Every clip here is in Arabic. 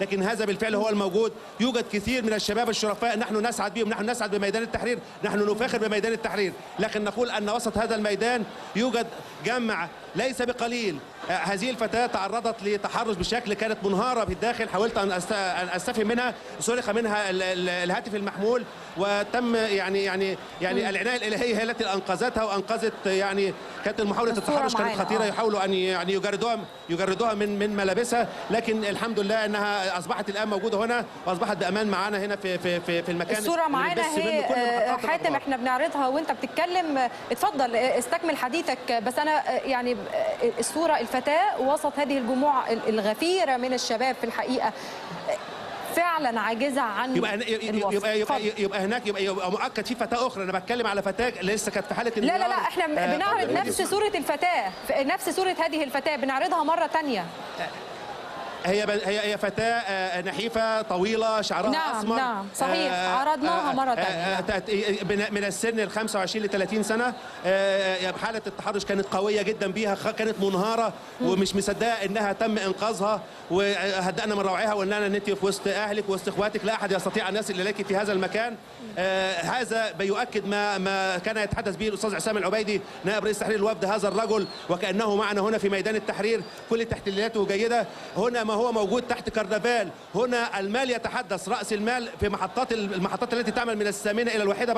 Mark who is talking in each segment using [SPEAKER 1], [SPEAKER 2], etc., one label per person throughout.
[SPEAKER 1] لكن هذا بالفعل هو الموجود. يوجد كثير من الشباب الشرفاء نحن نسعد بهم، نحن نسعد بميدان التحرير، نحن نفاخر بميدان التحرير، لكن نقول أن وسط هذا الميدان يوجد جمع ليس بقليل. هذه الفتاة تعرضت لتحرش بشكل كانت منهارة في الداخل، حاولت أن أستفهم منها، سرق منها الهاتف المحمول، وتم يعني العناية الإلهية هي التي أنقذتها وأنقذت. يعني كانت محاولة التحرش كانت خطيرة، يحاولوا أن يعني يجردوها من ملابسها، لكن الحمد لله أنها أصبحت الآن موجودة هنا وأصبحت بأمان معانا هنا في المكان.
[SPEAKER 2] الصورة معانا هي حاتم، احنا بنعرضها وأنت بتتكلم. اتفضل استكمل حديثك. بس أنا يعني الصورة الفتاة وسط هذه الجموع الغفيرة من الشباب في الحقيقة فعلا عاجزة عن
[SPEAKER 1] يبقى هناك يبقى مؤكد في فتاة أخرى. أنا بتكلم على فتاة لسه كانت في حالة
[SPEAKER 2] لا لا لا، احنا بنعرض نفس صورة الفتاة، نفس صورة هذه الفتاة بنعرضها مرة تانية.
[SPEAKER 1] هي فتاة نحيفة طويلة شعرها أسمر.
[SPEAKER 2] نعم صحيح، عرضناها مرة ثانية.
[SPEAKER 1] من السن ال 25 ل 30 سنة. حالة التحرش كانت قوية جدا بيها، كانت منهارة ومش مصدقة إنها تم إنقاذها، وهدأنا من روعها وقلنا لها إن أنت في وسط أهلك وسط إخواتك، لا أحد يستطيع أن يصل إليك في هذا المكان. هذا بيؤكد ما كان يتحدث به الأستاذ عصام العبيدي نائب رئيس تحرير الوفد، هذا الرجل وكأنه معنا هنا في ميدان التحرير، كل تحليلاته جيدة. هنا ما هو موجود تحت كرنفال، هنا المال يتحدث، رأس المال في المحطات التي تعمل من الثامنة إلى الواحدة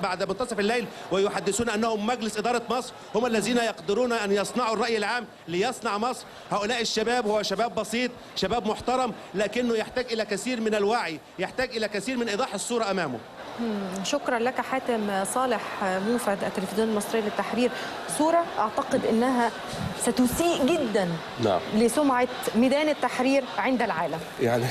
[SPEAKER 1] بعد منتصف الليل، ويحدثون أنهم مجلس إدارة مصر هم الذين يقدرون أن يصنعوا الرأي العام ليصنع مصر. هؤلاء الشباب هو شباب بسيط، شباب محترم، لكنه يحتاج إلى كثير من الوعي، يحتاج إلى كثير من إيضاح الصورة أمامه.
[SPEAKER 2] شكرا لك حاتم صالح، موفد التلفزيون المصري للتحرير. صورة أعتقد أنها ستسيء جدا لسمعة ميدان التحرير عند العالم.
[SPEAKER 3] يعني